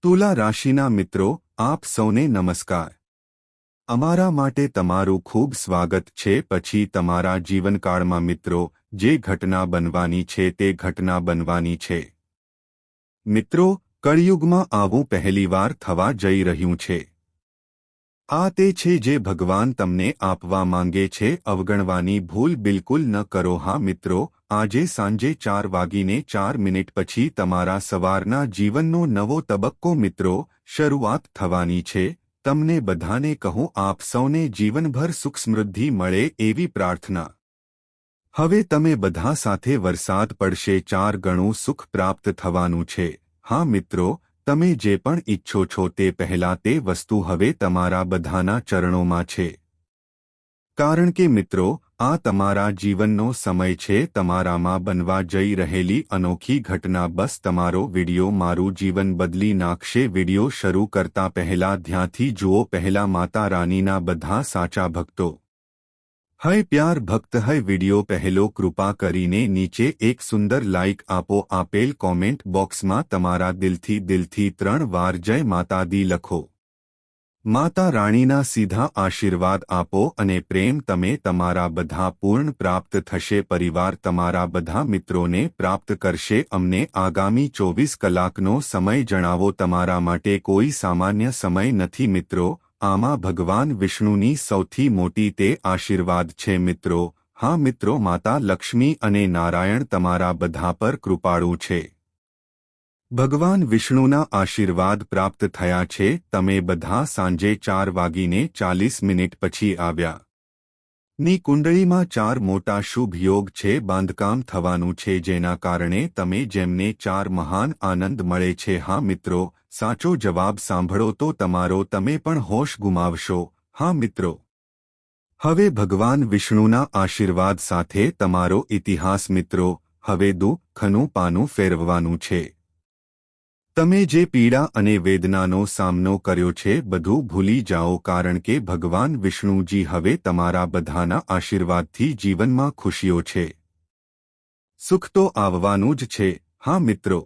તુલા રાશિના મિત્રો, આપ સૌને નમસ્કાર. અમારા માટે તમારું ખૂબ સ્વાગત છે. પછી તમારા જીવનકાળમાં મિત્રો, જે ઘટના બનવાની છે તે ઘટના બનવાની છે. મિત્રો, કળિયુગમાં આવું પહેલીવાર થવા જઈ રહ્યું છે. આ તે છે જે ભગવાન તમને આપવા માંગે છે. અવગણવાની ભૂલ બિલકુલ ન કરો. હા મિત્રો, આજે સાંજે 4:04 પછી તમારા સવારના જીવનનો નવો તબક્કો મિત્રો શરૂઆત થવાની છે. તમને બધાને કહું, આપ સૌને જીવનભર સુખ સમૃદ્ધિ મળે એવી પ્રાર્થના. હવે તમે બધા સાથે વરસાદ પડશે. 4 ગણું સુખ પ્રાપ્ત થવાનું છે. હા મિત્રો, તમે જે પણ ઈચ્છો છો તે પહેલાં તે વસ્તુ હવે તમારા બધાના ચરણોમાં છે. કારણ કે મિત્રો, આ તમારા જીવનનો સમય છે. તમારામાં બનવા જઈ રહેલી અનોખી ઘટના. બસ તમારો વિડિયો મારું જીવન બદલી નાખશે. વિડિયો શરૂ કરતા પહેલા ધ્યાનથી જુઓ. પહેલા માતા રાનીના બધા સાચા ભક્તો, હૈ પ્યાર ભક્ત હૈ. વિડિયો પહેલો કૃપા કરીને નીચે એક સુંદર લાઇક આપો. આપેલ કોમેન્ટ બોક્સમાં તમારા દિલથી 3 વાર જય માતા દી લખો. માતા રાણીના સીધા આશીર્વાદ આપો અને પ્રેમ તમે તમારા બધા પૂર્ણ પ્રાપ્ત થશે. પરિવાર તમારા બધા મિત્રોને પ્રાપ્ત કરશે. અમને આગામી 24 કલાકનો સમય જણાવો. તમારા માટે કોઈ સામાન્ય સમય નથી મિત્રો. આમાં ભગવાન વિષ્ણુની સૌથી મોટી તે આશીર્વાદ છે મિત્રો. હા મિત્રો, માતા લક્ષ્મી અને નારાયણ તમારા બધા પર કૃપાળુ છે. ભગવાન વિષ્ણુના આશીર્વાદ પ્રાપ્ત થયા છે. તમે બધા સાંજે 4:40 પછી આવ્યા. ની કુંડળીમાં 4 મોટા શુભ યોગ છે. બાંધકામ થવાનું છે, જેના કારણે તમે જેમને 4 મહાન આનંદ મળે છે. હા મિત્રો, સાચો જવાબ સાંભળો તો તમારો તમે પણ હોશ ગુમાવશો. હા મિત્રો, હવે ભગવાન વિષ્ણુના આશીર્વાદ સાથે તમારો ઇતિહાસ મિત્રો હવે દુઃખનું પાનું ફેરવવાનું છે. તમે જે પીડા અને વેદનાનો સામનો કર્યો છે બધું ભૂલી જાઓ. કારણ કે ભગવાન વિષ્ણુજી હવે તમારા બધાના આશીર્વાદથી જીવનમાં ખુશીઓ છે. સુખ તો આવવાનું જ છે. હા મિત્રો,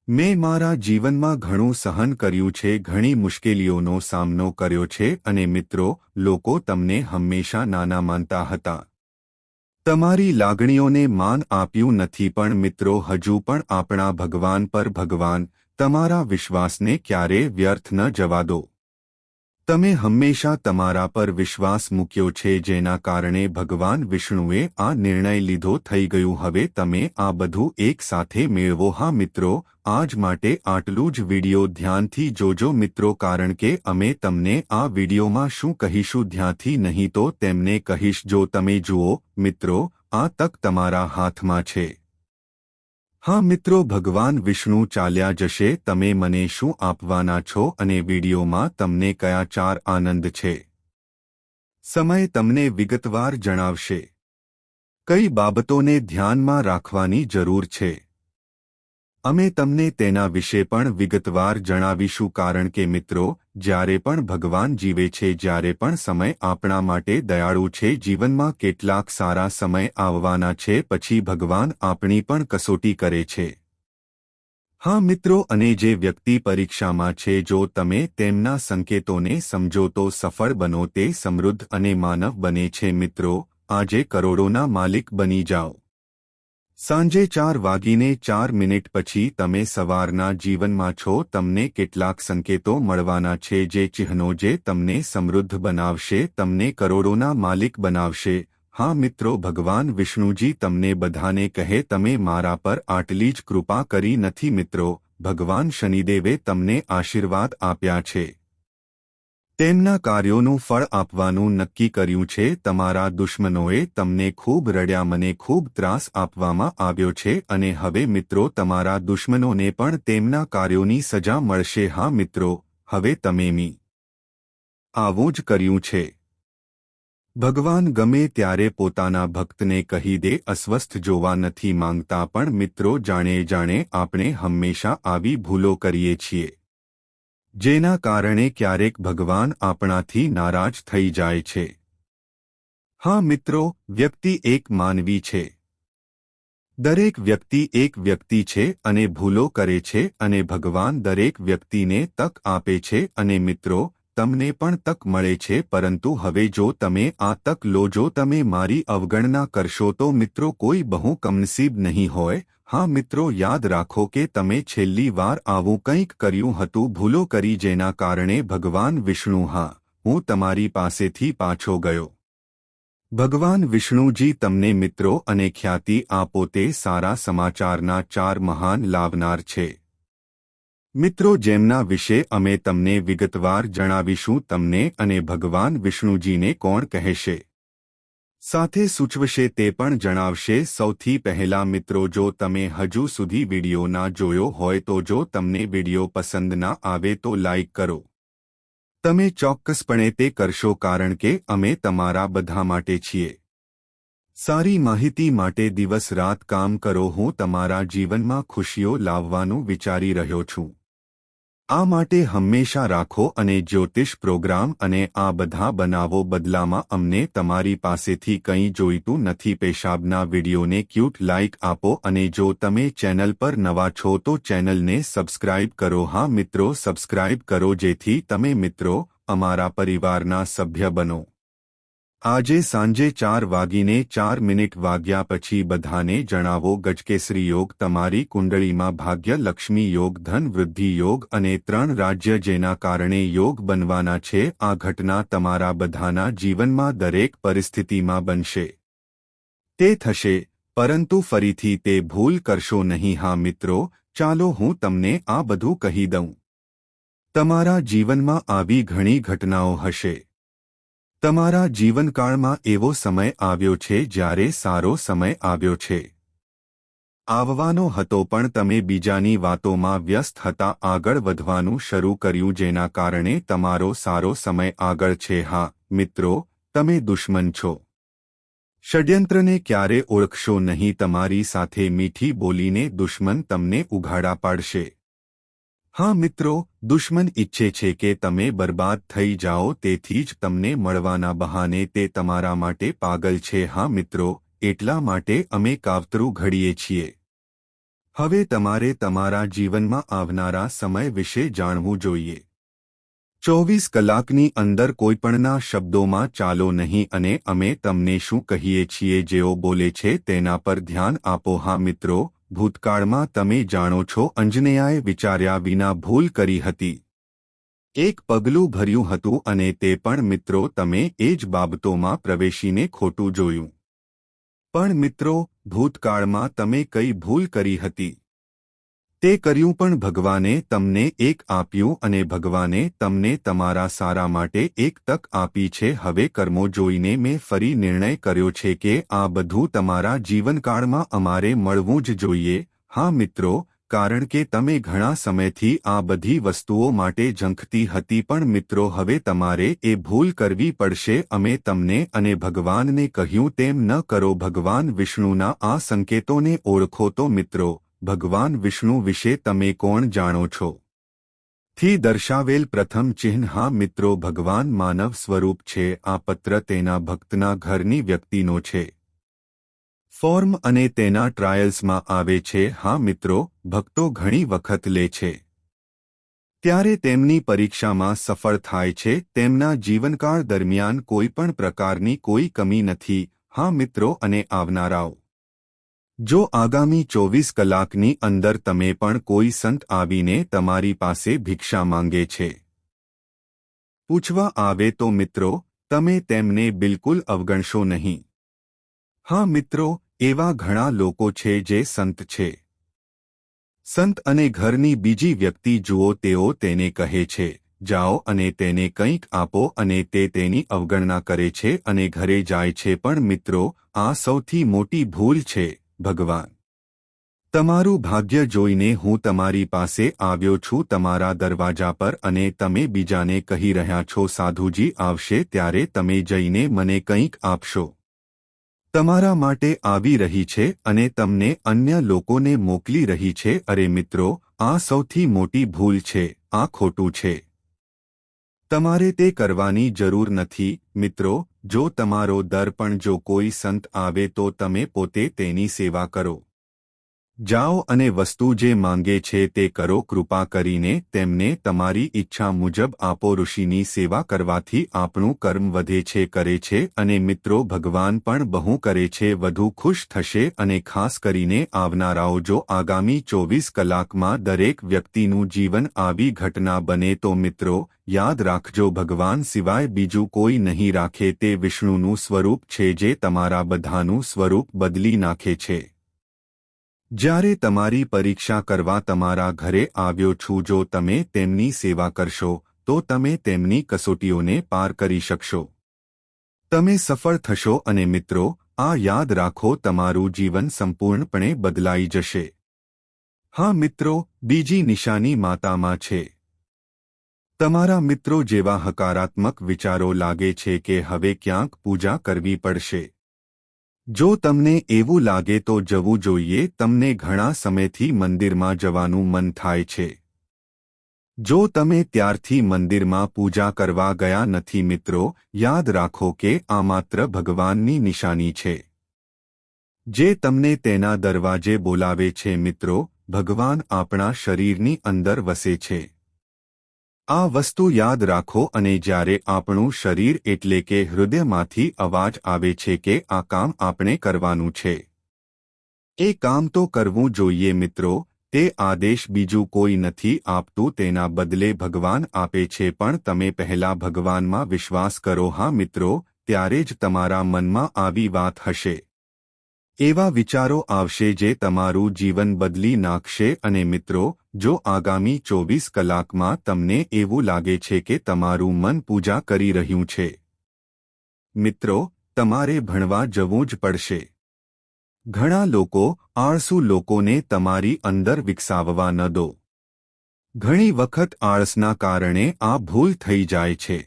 મેં મારા જીવનમાં ઘણું સહન કર્યું છે, ઘણી મુશ્કેલીઓનો સામનો કર્યો છે અને મિત્રો, લોકો તમને હંમેશા નાના માનતા હતા. તમારી લાગણીઓને માન આપ્યું નથી. પણ મિત્રો, હજુ પણ આપણા ભગવાન પર ભગવાન તમારા વિશ્વાસને ક્યારેય વ્યર્થ ન જવા દો. તમે હંમેશા તમારા પર વિશ્વાસ મૂક્યો છે, જેના કારણે ભગવાન વિષ્ણુએ આ નિર્ણય લીધો. થઈ ગયું. હવે તમે આ બધું એક સાથે મેળવો. હા મિત્રો, આજ માટે આટલું જ. વિડિયો ધ્યાનથી જોજો મિત્રો, કારણ કે અમે તમને આ વિડિયોમાં શું કહીશું ધ્યાનથી નહીં તો તેમને કહીશ. જો તમે જુઓ મિત્રો, આ તક તમારા હાથમાં છે. હા મિત્રો, ભગવાન વિષ્ણુ ચાલ્યા જશે. તમે મને શું આપવાના છો અને વિડિયોમાં તમને કયા 4 આનંદ છે? સમય તમને વિગતવાર જણાવશે. કઈ બાબતોને ધ્યાનમાં રાખવાની જરૂર છે, અમે તમને તેના વિશે પણ વિગતવાર જણાવીશું. કારણ કે મિત્રો, જ્યારે પણ ભગવાન જીવે છે, જ્યારે પણ સમય આપણા માટે દયાળુ છે, જીવનમાં કેટલાક સારા સમય આવવાના છે, પછી ભગવાન આપણી પણ કસોટી કરે છે. હા મિત્રો, અને જે વ્યક્તિ પરીક્ષામાં છે, જો તમે તેમના સંકેતોને સમજો તો સફળ બનો. તે સમૃદ્ધ અને માનવ બને છે. મિત્રો, આજે કરોડોના માલિક બની જાઓ. સાંજે 4:04 પછી તમે સવારના જીવનમાં છો. તમને કેટલાક સંકેતો મળવાના છે, જે ચિહ્નો જે તમને સમૃદ્ધ બનાવશે, તમને કરોડોના માલિક બનાવશે. હા મિત્રો, ભગવાન વિષ્ણુજી તમને બધાને કહે, તમે મારા પર આટલી જ કૃપા કરી નથી મિત્રો. ભગવાન શનિદેવે તમને આશીર્વાદ આપ્યા છે. તેમના કાર્યોનું ફળ આપવાનું નક્કી કર્યું છે. તમારા દુશ્મનોએ તમને ખૂબ રડ્યા, મને ખૂબ ત્રાસ આપવામાં આવ્યો છે અને હવે મિત્રો, તમારા દુશ્મનોને પણ તેમના કાર્યોની સજા મળશે. હા મિત્રો, હવે તમે આવું જ કર્યું છે. ભગવાન ગમે ત્યારે પોતાના ભક્તને કહી દે, અસ્વસ્થ જોવા નથી માંગતા. પણ મિત્રો, જાણે આપણે હંમેશા આવી ભૂલો કરીએ છીએ, જેના કારણે ક્યારેક ભગવાન આપણાથી નારાજ થઈ જાય છે. હા મિત્રો, વ્યક્તિ એક માનવી છે. દરેક વ્યક્તિ એક વ્યક્તિ છે અને ભૂલો કરે છે અને ભગવાન દરેક વ્યક્તિને તક આપે છે અને મિત્રો તમને પણ તક મળે છે પરંતુ હવે જો તમે આ તક લો જો તમે મારી અવગણના કરશો તો મિત્રો કોઈ બહુ કમનસીબ નહીં હોય। હા મિત્રો યાદ રાખો કે તમે છેલ્લી વાર આવું કંઈક કર્યું હતું ભૂલો કરી જેના કારણે ભગવાન વિષ્ણુ હા હું તમારી પાસેથી પાછો ગયો। ભગવાન વિષ્ણુજી તમને મિત્રો અને ખ્યાતિ આપો તે સારા સમાચારના 4 મહાન લાવનાર છે। મિત્રો જેમના વિશે અમે તમને વિગતવાર જણાવીશું તમને અને ભગવાન વિષ્ણુજીને કોણ કહેશે સાથે સૂચવશે તે પણ જણાવશે। સૌથી પહેલા મિત્રો જો તમે હજુ સુધી વિડિયો ના જોયો હોય તો જો તમને વિડિયો પસંદ ના આવે તો લાઇક કરો। તમે ચોક્કસપણે તે કરશો કારણ કે અમે તમારા બધા માટે છીએ। સારી માહિતી માટે દિવસ રાત કામ કરો હું તમારા જીવનમાં ખુશીઓ લાવવાનું વિચારી રહ્યો છું। આ માટે હંમેશા રાખો અને જ્યોતિષ પ્રોગ્રામ અને આ બધા બનાવો બદલામાં અમને તમારી પાસેથી કંઈ જોઈતું નથી। પેશાબના વિડીયોને ક્યુટ લાઇક આપો અને જો તમે ચેનલ પર નવા છો તો ચેનલને સબસ્ક્રાઇબ કરો। હા મિત્રો સબસ્ક્રાઇબ કરો જેથી તમે મિત્રો અમારા પરિવારના સભ્ય બનો। આજે સાંજે 4:04 વાગ્યા પછી બધાને જણાવો ગજકેસરી યોગ તમારી કુંડળીમાં ભાગ્ય લક્ષ્મી યોગ ધન વૃદ્ધિ યોગ અને 3 રાજ્ય જેના કારણે યોગ બનવાના છે। આ ઘટના તમારા બધાના જીવનમાં દરેક પરિસ્થિતિમાં બનશે તે થશે પરંતુ ફરીથી તે ભૂલ કરશો નહીં। હા મિત્રો ચાલો હું તમને આ બધું કહી દઉં। તમારા જીવનમાં આવી ઘણી ઘટનાઓ હશે। તમારા જીવનકાળમાં એવો સમય આવ્યો છે જ્યારે સારો સમય આવ્યો છે આવવાનો હતો પણ તમે બીજાની વાતોમાં વ્યસ્ત હતા આગળ વધવાનું શરૂ કર્યું જેના કારણે તમારો સારો સમય આગળ છે। હા મિત્રો તમે દુશ્મન છો ષડયંત્રને ક્યારે ઓળખશો નહીં તમારી સાથે મીઠી બોલીને દુશ્મન તમને ઉઘાડા પાડશે। હા મિત્રો દુશ્મન ઈચ્છે છે કે તમે બરબાદ થઈ જાઓ તેથી જ તમને મળવાના બહાને તે તમારા માટે પાગલ છે। હા મિત્રો એટલા માટે અમે કાવતરું ઘડીએ છીએ। હવે તમારે તમારા જીવનમાં આવનારા સમય વિશે જાણવું જોઈએ। 24 કલાકની અંદર કોઈપણના શબ્દોમાં ચાલો નહીં અને અમે તમને શું કહીએ છીએ જેઓ બોલે છે તેના પર ધ્યાન આપો। હા મિત્રો ભૂતકાળમાં તમે જાણો છો અંજનેયાએ વિચાર્યા વિના ભૂલ કરી હતી એક પગલું ભર્યું હતું અને તે પણ મિત્રો તમે એ જ બાબતોમાં પ્રવેશીને ખોટું જોયું। પણ મિત્રો ભૂતકાળમાં તમે કઈ ભૂલ કરી હતી તે કર્યું પણ ભગવાને તમને એક આપ્યું અને ભગવાને તમને તમારા સારા માટે એક તક આપી છે। હવે કર્મો જોઈને મેં ફરી નિર્ણય કર્યો છે કે આ બધું તમારા જીવનકાળમાં અમારે મળવું જ જોઈએ। હા મિત્રો કારણ કે તમે ઘણા સમયથી આ બધી વસ્તુઓ માટે ઝંખતી હતી પણ મિત્રો હવે તમારે એ ભૂલ કરવી પડશે। અમે તમને અને ભગવાનને કહ્યું તેમ ન કરો ભગવાન વિષ્ણુના આ સંકેતોને ઓળખો તો મિત્રો ભગવાન વિષ્ણુ વિશે તમે કોણ જાણો છો થી દર્શાવેલ પ્રથમ ચિહ્ન। હા મિત્રો ભગવાન માનવ સ્વરૂપ છે। આ પત્ર તેના ભક્તના ઘરની વ્યક્તિનો છે ફોર્મ અને તેના ટ્રાયલ્સમાં આવે છે। હા મિત્રો ભક્તો ઘણી વખત લે છે ત્યારે તેમની પરીક્ષામાં સફળ થાય છે તેમના જીવનકાળ દરમિયાન કોઈ પણ પ્રકારની કોઈ કમી નથી। હા મિત્રો અને આવનારાઓ જો આગામી 24 કલાકની અંદર તમે પણ કોઈ સંત આવીને તમારી પાસે ભિક્ષા માંગે છે પૂછવા આવે તો મિત્રો તમે તેમને બિલકુલ અવગણશો નહીં। હા મિત્રો એવા ઘણા લોકો છે જે સંત છે સંત અને ઘરની બીજી વ્યક્તિ જુઓ તેઓ તેને કહે છે જાઓ અને તેને કંઈક આપો અને તે તેની અવગણના કરે છે અને ઘરે જાય છે પણ મિત્રો આ સૌથી મોટી ભૂલ છે। ભગવાન તમારું ભાગ્ય જોઈને હું તમારી પાસે આવ્યો છું તમારા દરવાજા પર અને તમે બીજાને કહી રહ્યા છો સાધુજી આવશે ત્યારે તમે જઈને મને કંઈક આપશો તમારા માટે આવી રહી છે અને તમને અન્ય લોકોને મોકલી રહી છે। અરે મિત્રો આ સૌથી મોટી ભૂલ છે આ ખોટું છે તમારે તે કરવાની જરૂર નથી। મિત્રો જો તમારો દર પણ જો કોઈ સંત આવે તો તમે પોતે તેની સેવા કરો। જાઓ અને વસ્તુ જે માંગે છે તે કરો, કૃપા કરીને તેમને તમારી ઈચ્છા મુજબ આપો. ઋષિની સેવા કરવાથી આપણું કર્મ વધે છે, કરે છે, અને મિત્રો ભગવાન પણ બહુ કરે છે, વધુ ખુશ થશે. અને ખાસ કરીને આવનારાઓ, જો આગામી 24 કલાકમાં દરેક વ્યક્તિનું જીવન આવી ઘટના બને તો મિત્રો યાદ રાખજો, ભગવાન સિવાય બીજું કોઈ નહીં રાખે. તે વિષ્ણુનું સ્વરૂપ છે જે તમારા બધાનું સ્વરૂપ બદલી નાખે છે. જ્યારે તમારી પરીક્ષા કરવા તમારા ઘરે આવ્યો છું, જો તમે તેમની સેવા કરશો તો તમે તેમની કસોટીઓને પાર કરી શકશો. તમે સફળ થશો અને મિત્રો આ યાદ રાખો, તમારું જીવન સંપૂર્ણપણે બદલાઈ જશે. હા મિત્રો, બીજી નિશાની માતામાં છે. તમારા મિત્રો જેવા હકારાત્મક વિચારો લાગે છે કે હવે ક્યાંક પૂજા કરવી પડશે. જો તમને એવું લાગે તો જવું જોઈએ. તમને ઘણા સમયથી મંદિરમાં જવાનું મન થાય છે. જો તમે ત્યારથી મંદિરમાં પૂજા કરવા ગયા નથી મિત્રો, યાદ રાખો કે આ માત્ર ભગવાનની નિશાની છે જે તમને તેના દરવાજે બોલાવે છે. મિત્રો, ભગવાન આપણા શરીરની અંદર વસે છે. આ વસ્તુ યાદ રાખો. અને જ્યારે આપણું શરીર એટલે કે હૃદયમાંથી અવાજ આવે છે કે આ કામ આપણે કરવાનું છે, એ કામ તો કરવું જોઈએ મિત્રો. તે આદેશ બીજું કોઈ નથી આપતું, તેના બદલે ભગવાન આપે છે. પણ તમે પહેલા ભગવાનમાં વિશ્વાસ કરો. હા મિત્રો, ત્યારે જ તમારા મનમાં આવી વાત હશે, એવા વિચારો આવશે જે તમારું જીવન બદલી નાખશે. અને મિત્રો, જો આગામી 24 કલાકમાં તમને એવું લાગે છે કે તમારું મન પૂજા કરી રહ્યું છે, મિત્રો તમારે ભણવા જવું જ પડશે. ઘણા લોકો, આળસુ લોકોને તમારી અંદર વિકસાવવા ન દો. ઘણી વખત આળસના કારણે આ ભૂલ થઈ જાય છે.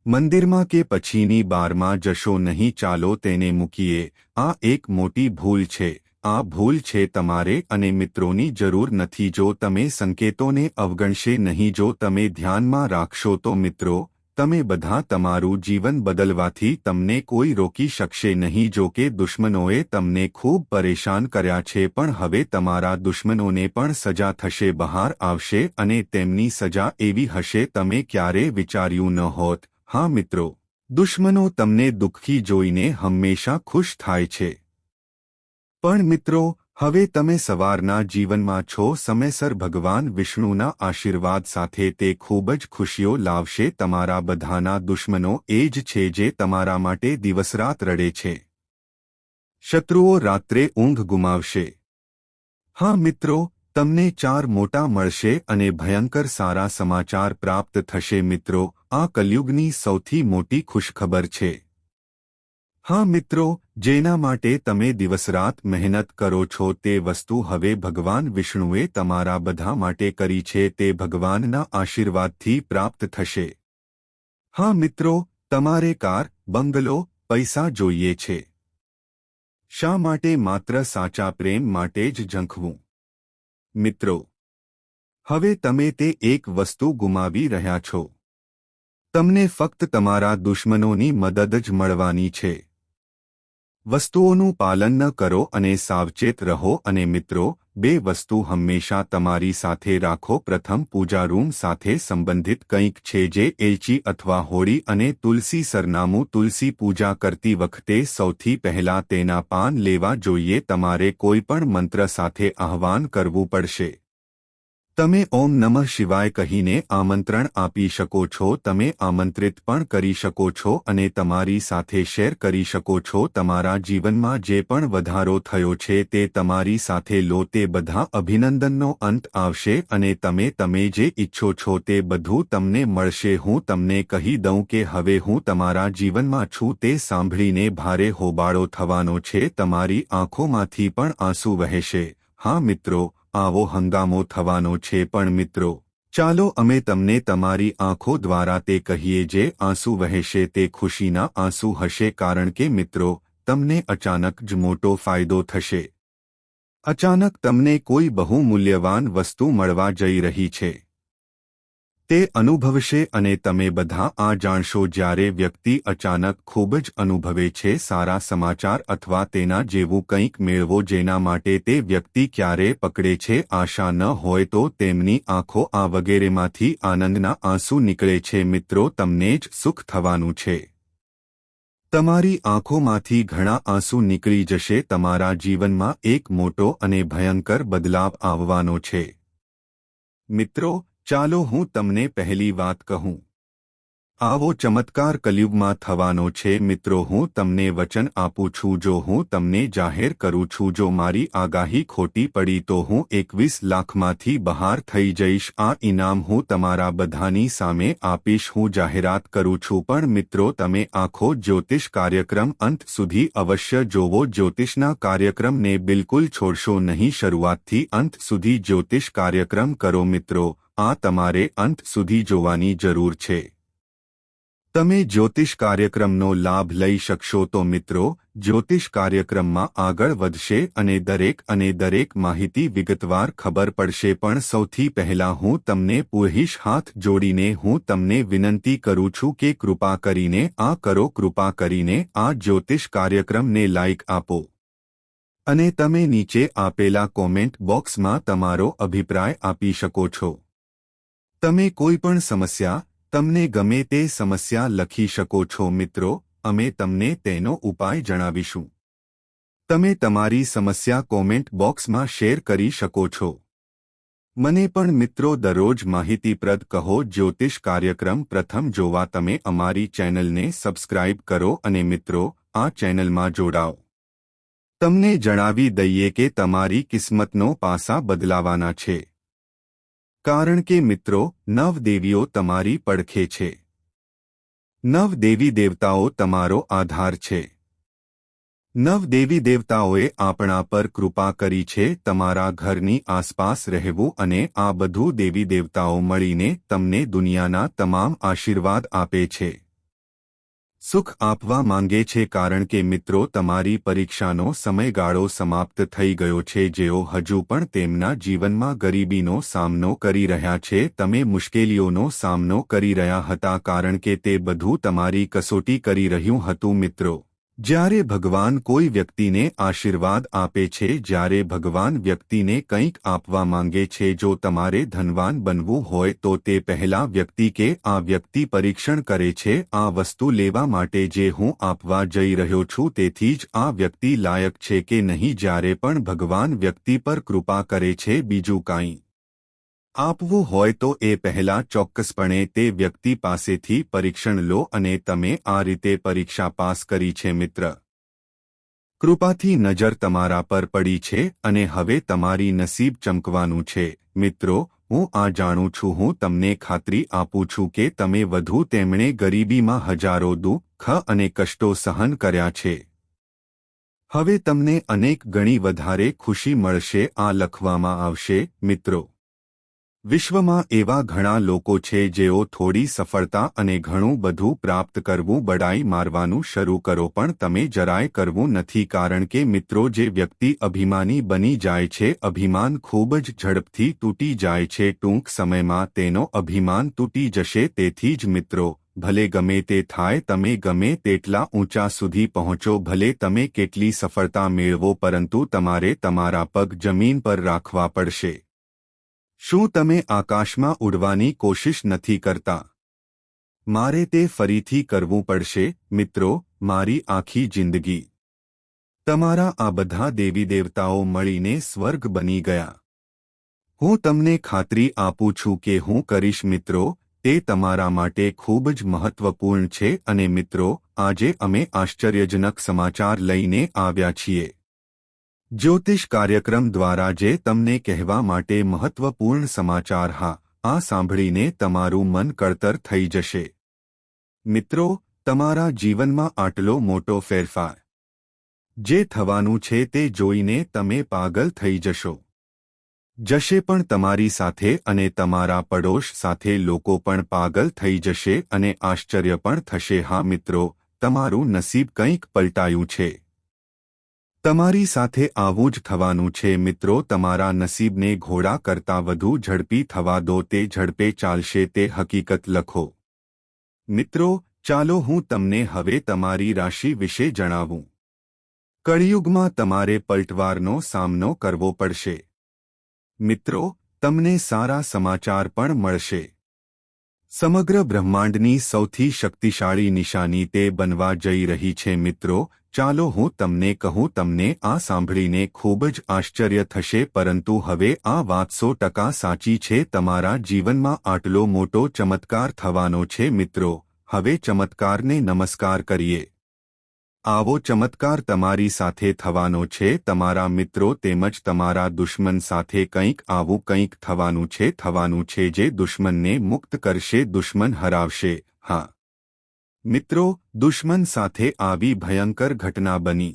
મંદિરમાં કે પછીની બારમાં જશો નહીં, ચાલો તેને મૂકીએ. આ એક મોટી ભૂલ છે. આ ભૂલ છે તમારે અને મિત્રોની જરૂર નથી. જો તમે સંકેતોને અવગણશે નહીં, જો તમે ધ્યાનમાં રાખશો તો મિત્રો તમે બધા તમારું જીવન બદલવાથી તમને કોઈ રોકી શકશે નહીં. જો કે દુશ્મનોએ તમને ખૂબ પરેશાન કર્યા છે, પણ હવે તમારા દુશ્મનોને પણ સજા થશે, બહાર આવશે અને તેમની સજા એવી હશે તમે ક્યારે વિચાર્યું ન હોત. હા મિત્રો, દુશ્મનો તમને દુઃખી જોઈને હંમેશા ખુશ થાય છે. પણ મિત્રો, હવે તમે સવારના જીવનમાં છો. સમયસર ભગવાન વિષ્ણુના આશીર્વાદ સાથે તે ખૂબ જ ખુશીઓ લાવશે. તમારા બધાના દુશ્મનો એ જ છે જે તમારા માટે દિવસરાત રડે છે. શત્રુઓ રાત્રે ઊંઘ ગુમાવશે. હા મિત્રો, તમને 4 મોટા મળશે અને ભયંકર સારા સમાચાર પ્રાપ્ત થશે. મિત્રો, આ કલયુગની સૌથી મોટી ખુશખબર છે. હા મિત્રો, જેના માટે તમે દિવસરાત મહેનત કરો છો તે વસ્તુ હવે ભગવાન વિષ્ણુએ તમારા બધા માટે કરી છે. તે ભગવાનના આશીર્વાદથી પ્રાપ્ત થશે. હા મિત્રો, તમારે કાર, બંગલો, પૈસા જોઈએ છે. શા માટે? માત્ર સાચા પ્રેમ માટે જ ઝંખવું. મિત્રો, હવે તમે તે એક વસ્તુ ગુમાવી રહ્યા છો. તમને ફક્ત તમારા દુશ્મનોની મદદ જ મળવાની છે. વસ્તુઓનું પાલન ન કરો અને સાવચેત રહો. અને મિત્રો, 2 વસ્તુ હંમેશા તમારી સાથે રાખો. પ્રથમ, પૂજા રૂમ સાથે સંબંધિત કંઈક છે જે એલચી અથવા હોળી અને તુલસી. સરનામું, તુલસી પૂજા કરતી વખતે સૌથી પહેલા તેના પાન લેવા જોઈએ. તમારે કોઈ પણ મંત્ર સાથે આહ્વાન કરવું પડશે. તમે ઓમ નમઃ શિવાય કહીને આમંત્રણ આપી શકો છો. તમે આમંત્રિત પણ કરી શકો છો અને તમારી સાથે શેર કરી શકો છો. તમારા જીવનમાં જે પણ વધારો થયો છે તે તમારી સાથે લો. તે બધા અભિનંદનનો અંત આવશે અને તમે જે ઈચ્છો છો તે બધું તમને મળશે. હું તમને કહી દઉં કે હવે હું તમારા જીવનમાં છું. તે સાંભળીને ભારે હોબાળો થવાનો છે. તમારી આંખોમાંથી પણ આંસુ વહેશે. હા મિત્રો, આવો હંગામો થવાનો છે. પણ મિત્રો, ચાલો અમે તમને તમારી આંખો દ્વારા તે કહીએ. જે આંસુ વહેશે તે ખુશીના આંસુ હશે. કારણ કે મિત્રો, તમને અચાનક જ મોટો ફાયદો થશે. અચાનક તમને કોઈ બહુ મૂલ્યવાન વસ્તુ મળવા જઈ રહી છે. તે અનુભવશે અને તમે બધા આ જાણશો જ્યારે વ્યક્તિ અચાનક ખૂબ જ અનુભવે છે સારા સમાચાર અથવા તેના જેવું કંઈક મેળવો જેના માટે તે વ્યક્તિ ક્યારે પકડે છે આશા ન હોય તો તેમની આંખો આ વગેરેમાંથી આનંદના આંસુ નીકળે છે મિત્રો તમને જ સુખ થવાનું છે તમારી આંખોમાંથી ઘણા આંસુ નીકળી જશે તમારા જીવનમાં એક મોટો અને ભયંકર બદલાવ આવવાનો છે મિત્રો ચાલો હું તમને પહેલી વાત કહું આવો ચમત્કાર કલયુગમાં થવાનો છે મિત્રો હું તમને વચન આપું છું જો હું તમને જાહેર કરું છું જો મારી આગાહી ખોટી પડી તો હું 21 લાખમાંથી બહાર થઈ જઈશ આ ઇનામ હું તમારા બધાની સામે આપીશ હું જાહેરાત કરું છું પણ મિત્રો તમે આખો જ્યોતિષ કાર્યક્રમ અંત સુધી અવશ્ય જોવો જ્યોતિષના કાર્યક્રમને બિલકુલ છોડશો નહીં શરૂઆતથી અંત સુધી જ્યોતિષ કાર્યક્રમ કરો મિત્રો આ તમારે અંત સુધી જોવાની જરૂર છે તમે જ્યોતિષ કાર્યક્રમનો લાભ લઈ શકશો તો મિત્રો જ્યોતિષ કાર્યક્રમમાં આગળ વધશે અને દરેક માહિતી વિગતવાર ખબર પડશે પણ સૌથી પહેલા હું તમને પૂહીશ હાથ જોડીને હું તમને વિનંતી કરું છું કે કૃપા કરીને આ કરો કૃપા કરીને આ જ્યોતિષ કાર્યક્રમને લાઇક આપો અને તમે નીચે આપેલા કોમેન્ટ બોક્સમાં તમારો અભિપ્રાય આપી શકો છો તમે કોઈ પણ સમસ્યા તમને ગમે તે સમસ્યા લખી શકો છો મિત્રો અમે તમને તેનો ઉપાય જણાવીશું તમે તમારી સમસ્યા કોમેન્ટ બોક્સમાં શેર કરી શકો છો મને પણ મિત્રો દરરોજ માહિતીપ્રદ કહો જ્યોતિષ કાર્યક્રમ પ્રથમ જોવા તમે અમારી ચેનલને સબસ્ક્રાઇબ કરો અને મિત્રો આ ચેનલમાં જોડાઓ તમને જણાવી દઈએ કે તમારી કિસ્મતનો પાસા બદલાવાના છે કારણ કે મિત્રો નવ દેવીઓ તમારી પડખે છે નવ દેવી દેવતાઓ તમારો આધાર છે નવ દેવી દેવતાઓએ આપણા પર કૃપા કરી છે તમારા ઘરની આસપાસ રહેવું અને આ બધું દેવી દેવતાઓ મળીને તમને દુનિયાના તમામ આશીર્વાદ આપે છે સુખ આપવા માંગે છે કારણ કે મિત્રો તમારી પરીક્ષાનો સમયગાળો સમાપ્ત થઈ ગયો છે જેઓ હજુ પણ તેમના જીવનમાં ગરીબીનો સામનો કરી રહ્યા છે તમે મુશ્કેલીઓનો સામનો કરી રહ્યા હતા કારણ કે તે બધું તમારી કસોટી કરી રહ્યું હતું મિત્રો જ્યારે ભગવાન કોઈ વ્યક્તિને આશીર્વાદ આપે છે જ્યારે ભગવાન વ્યક્તિને કંઈક આપવા માંગે છે જો તમારે ધનવાન બનવું હોય તો તે પહેલા વ્યક્તિ કે આ વ્યક્તિ પરીક્ષણ કરે છે આ વસ્તુ લેવા માટે જે હું આપવા જઈ રહ્યો છું તેથી જ આ વ્યક્તિ લાયક છે કે નહીં જ્યારે પણ ભગવાન વ્યક્તિ પર કૃપા કરે છે બીજું કાંઈ આપવું હોય તો એ પહેલા ચોક્કસપણે તે વ્યક્તિ પાસેથી પરીક્ષણ લો અને તમે આ રીતે પરીક્ષા પાસ કરી છે મિત્ર કૃપાથી નજર તમારા પર પડી છે અને હવે તમારી નસીબ ચમકવાનું છે મિત્રો હું આ જાણું છું હું તમને ખાતરી આપું છું કે તમે વધુ તેમણે ગરીબીમાં હજારો દુઃખ અને કષ્ટો સહન કર્યા છે હવે તમને અનેક ગણી વધારે ખુશી મળશે આ લખવામાં આવશે મિત્રો વિશ્વમાં એવા ઘણા લોકો છે જેઓ થોડી સફળતા અને ઘણું બધું પ્રાપ્ત કરવું બડાઈ મારવાનું શરૂ કરો પણ તમે જરાય કરવું નથી કારણ કે મિત્રો જે વ્યક્તિ અભિમાની બની જાય છે અભિમાન ખૂબ જ ઝડપથી તૂટી જાય છે ટૂંક સમયમાં તેનો અભિમાન તૂટી જશે તેથી જ મિત્રો ભલે ગમે તે થાય તમે ગમે તેટલા ઊંચા સુધી પહોંચો ભલે તમે કેટલી સફળતા મેળવો પરંતુ તમારે તમારા પગ જમીન પર રાખવા પડશે શું તમે આકાશમાં ઉડવાની કોશિશ નથી કરતા મારે તે ફરીથી કરવું પડશે મિત્રો મારી આખી જિંદગી તમારા આ બધા દેવી દેવતાઓ મળીને સ્વર્ગ બની ગયા હું તમને ખાતરી આપું છું કે હું કરીશ મિત્રો તે તમારા માટે ખૂબ જ મહત્વપૂર્ણ છે અને મિત્રો આજે અમે આશ્ચર્યજનક સમાચાર લઈને આવ્યા છીએ જ્યોતિષ કાર્યક્રમ દ્વારા જે તમને કહેવા માટે મહત્વપૂર્ણ સમાચાર હા આ સાંભળીને તમારું મન કળતર થઈ જશે મિત્રો તમારા જીવનમાં આટલો મોટો ફેરફાર જે થવાનું છે તે જોઈને તમે પાગલ થઈ જશે પણ તમારી સાથે અને તમારા પડોશ સાથે લોકો પણ પાગલ થઈ જશે અને આશ્ચર્ય પણ થશે હા મિત્રો તમારું નસીબ કંઈક પલટાયું છે તમારી સાથે આવું જ થવાનું છે મિત્રો. તમારા નસીબને ઘોડા કરતાં વધુ ઝડપી થવા દો. તે ઝડપે ચાલશે તે હકીકત લખો. મિત્રો, ચાલો હું તમને હવે તમારી રાશિ વિશે જણાવું. કળિયુગમાં તમારે પલટવારનો સામનો કરવો પડશે. મિત્રો, તમને સારા સમાચાર પણ મળશે. સમગ્ર બ્રહ્માંડની સૌથી શક્તિશાળી નિશાની તે બનવા જઈ રહી છે. મિત્રો, ચાલો હું તમને કહું. તમને આ સાંભળીને ખૂબ જ આશ્ચર્ય થશે, પરંતુ હવે આ વાત 100% સાચી છે. તમારા જીવનમાં આટલો મોટો ચમત્કાર થવાનો છે. મિત્રો, હવે ચમત્કારને નમસ્કાર કરીએ. આવો ચમત્કાર તમારી સાથે થવાનો છે. તમારા મિત્રો તેમજ તમારા દુશ્મન સાથે કંઈક આવું કંઈક થવાનું છે જે દુશ્મનને મુક્ત કરશે, દુશ્મન હરાવશે. હા મિત્રો, દુશ્મન સાથે આવી ભયંકર ઘટના બની.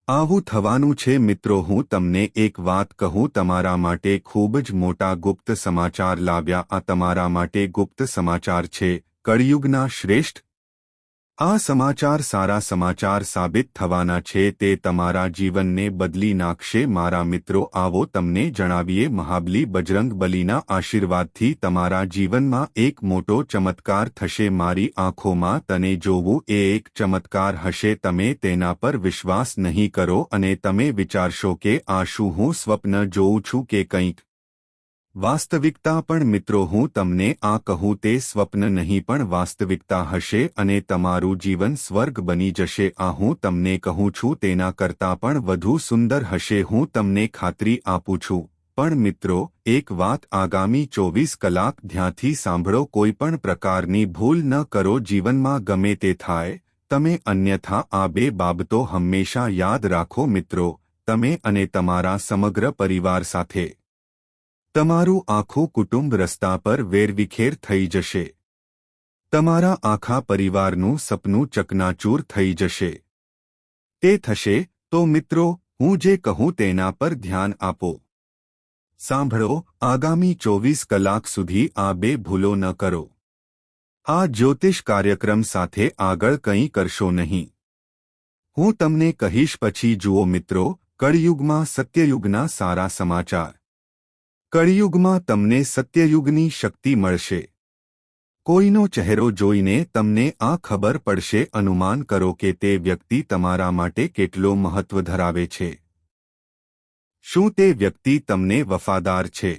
આવું થવાનું છે. મિત્રો, હું તમને એક વાત કહું. તમારા માટે ખૂબ જ મોટા ગુપ્ત સમાચાર લાવ્યા. આ તમારા માટે ગુપ્ત સમાચાર છે, કળિયુગના શ્રેષ્ઠ. આ સમાચાર સારા સમાચાર સાબિત થવાના છે. તે તમારા જીવનને બદલી નાખશે. મારા મિત્રો, આવો તમને જણાવીએ. મહાબલી બજરંગ બલીના આશીર્વાદથી તમારા જીવનમાં એક મોટો ચમત્કાર થશે. મારી આંખોમાં તને જોવું એ એક ચમત્કાર હશે. તમે તેના પર વિશ્વાસ નહીં કરો અને તમે વિચારશો કે આ શું હું સ્વપ્ન જોઉં છું કે કંઈક વાસ્તવિકતા. પણ મિત્રો, હું તમને આ કહું તે સ્વપ્ન નહીં પણ વાસ્તવિકતા હશે અને તમારું જીવન સ્વર્ગ બની જશે. આ હું તમને કહું છું તેના કરતાં પણ વધુ સુંદર હશે. હું તમને ખાતરી આપું છું. પણ મિત્રો, એક વાત આગામી 24 કલાક ધ્યાનથી સાંભળો. કોઈ પણ પ્રકારની ભૂલ ન કરો. જીવનમાં ગમે તે થાય, તમે અન્યથા આ બે બાબતો હંમેશા યાદ રાખો. મિત્રો, તમે અને તમારા સમગ્ર પરિવાર સાથે તમારું આખું કુટુંબ રસ્તા પર વેરવિખેર થઈ જશે. તમારા આખા પરિવારનું સપનું ચકનાચૂર થઈ જશે. તે થશે તો મિત્રો, હું જે કહું તેના પર ધ્યાન આપો. સાંભળો, આગામી 24 કલાક સુધી આ બે ભૂલો ન કરો. આ જ્યોતિષ કાર્યક્રમ સાથે આગળ કંઈ કરશો નહીં. હું તમને કહીશ પછી જુઓ. મિત્રો, કળિયુગમાં સત્યયુગના સારા સમાચાર. કળિયુગમાં તમને સત્યયુગની શક્તિ મળશે. કોઈનો ચહેરો જોઈને તમને આ ખબર પડશે. અનુમાન કરો કે તે વ્યક્તિ તમારા માટે કેટલો મહત્વ ધરાવે છે. શું તે વ્યક્તિ તમને વફાદાર છે?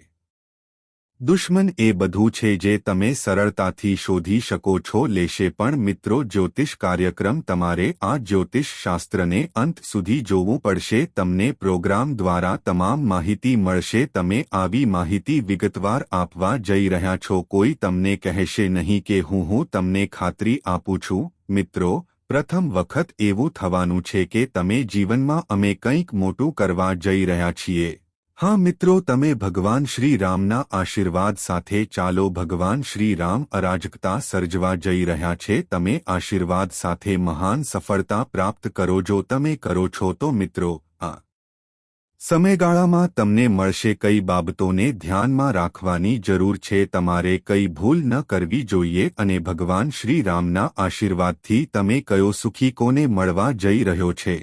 દુશ્મન એ બધું છે જે તમે સરળતાથી શોધી શકો છો. લેશે પણ મિત્રો, જ્યોતિષ કાર્યક્રમ તમારે આ જ્યોતિષ શાસ્ત્રને અંત સુધી જોવું પડશે. તમને પ્રોગ્રામ દ્વારા તમામ માહિતી મળશે. તમે આવી માહિતી વિગતવાર આપવા જઈ રહ્યા છો. કોઈ તમને કહેશે નહીં કે હું તમને ખાતરી આપું છું. મિત્રો, પ્રથમ વખત એવું થવાનું છે કે તમે જીવનમાં અમે કંઈક મોટું કરવા જઈ રહ્યા છીએ. હા મિત્રો, તમે ભગવાન શ્રી રામના આશીર્વાદ સાથે ચાલો. ભગવાન શ્રી રામ અરાજકતા સર્જવા જઈ રહ્યા છે. તમે આશીર્વાદ સાથે મહાન સફળતા પ્રાપ્ત કરો. જો તમે કરો છો તો મિત્રો, આ સમયગાળામાં તમને મળશે. કઈ બાબતોને ધ્યાનમાં રાખવાની જરૂર છે. તમારે કઈ ભૂલ ન કરવી જોઈએ અને ભગવાન શ્રી રામના આશીર્વાદથી તમે કયો સુખી કોને મળવા જઈ રહ્યો છે.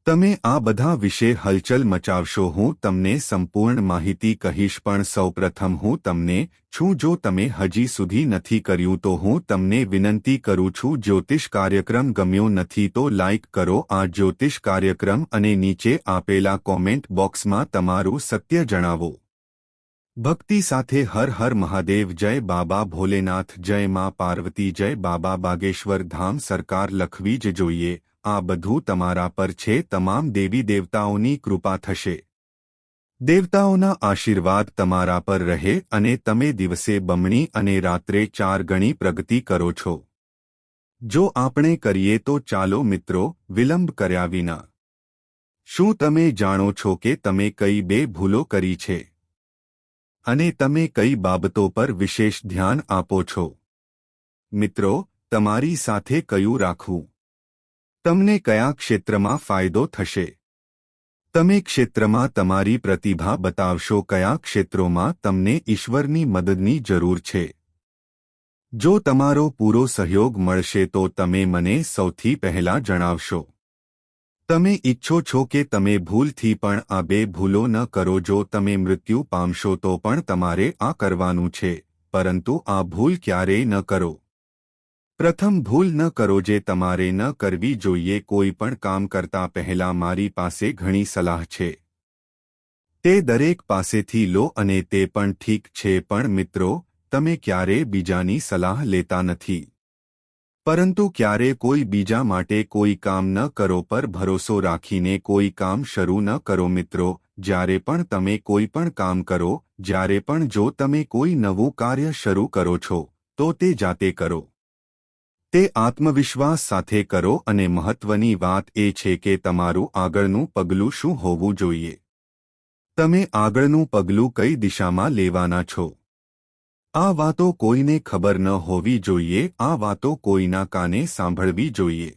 તમે આ બધા વિશે હલચલ મચાવશો. હું તમને સંપૂર્ણ માહિતી કહીશ, પણ સૌપ્રથમ હું તમને છું. જો તમે હજી સુધી નથી કર્યું તો હું તમને વિનંતી કરું છું. જ્યોતિષ કાર્યક્રમ ગમ્યો નથી તો લાઇક કરો આ જ્યોતિષ કાર્યક્રમ અને નીચે આપેલા કોમેન્ટ બોક્સમાં તમારું સત્ય જણાવો. ભક્તિ સાથે હર હર મહાદેવ. જય બાબા ભોલેનાથ. જય માં પાર્વતી. જય બાબા બાગેશ્વર ધામ. સરકાર લખવી જ જોઈએ. આ બધું તમારા પર છે. તમામ દેવી દેવતાઓની કૃપા થશે. દેવતાઓના આશીર્વાદ તમારા પર રહે અને તમે દિવસે બમણી અને રાત્રે 4 ગણી પ્રગતિ કરો છો. જો આપણે કરીએ તો ચાલો મિત્રો, વિલંબ કર્યા વિના. શું તમે જાણો છો કે તમે કઈ બે ભૂલો કરી છે અને તમે કઈ બાબતો પર વિશેષ ધ્યાન આપો છો? મિત્રો, તમારી સાથે કયું રાખવું? તમને કયા ક્ષેત્રમાં ફાયદો થશે? તમે ક્ષેત્રમાં તમારી પ્રતિભા બતાવશો. કયા ક્ષેત્રોમાં તમને ઈશ્વરની મદદની જરૂર છે? જો તમારો પૂરો સહયોગ મળશે તો તમે મને સૌથી પહેલા જણાવશો. તમે ઈચ્છો છો કે તમે ભૂલથી પણ આ બે ભૂલો ન કરો. જો તમે મૃત્યુ પામશો તો પણ તમારે આ કરવાનું છે, પરંતુ આ ભૂલ ક્યારેય ન કરો. પ્રથમ ભૂલ ન કરો જે તમારે ન કરવી જોઈએ. કોઈ પણ કામ કરતા પહેલા મારી પાસે ઘણી સલાહ છે. તે દરેક પાસેથી લો અને તે પણ ઠીક છે, પણ મિત્રો, તમે ક્યારેય બીજાની સલાહ લેતા નથી. પરંતુ ક્યારે કોઈ બીજા માટે કોઈ કામ ન કરો પર ભરોસો રાખીને કોઈ કામ શરૂ ન કરો. મિત્રો, જ્યારે પણ તમે કોઈ પણ કામ કરો, જ્યારે પણ જો તમે કોઈ નવું કાર્ય શરૂ કરો છો, તો તે જાતે કરો. તે આત્મવિશ્વાસ સાથે કરો અને મહત્વની વાત એ છે કે તમારું આગળનું પગલું શું હોવું જોઈએ. તમે આગળનું પગલું કઈ દિશામાં લેવાના છો. આ વાતો કોઈને ખબર ન હોવી જોઈએ. આ વાતો કોઈના કાને સાંભળવી જોઈએ.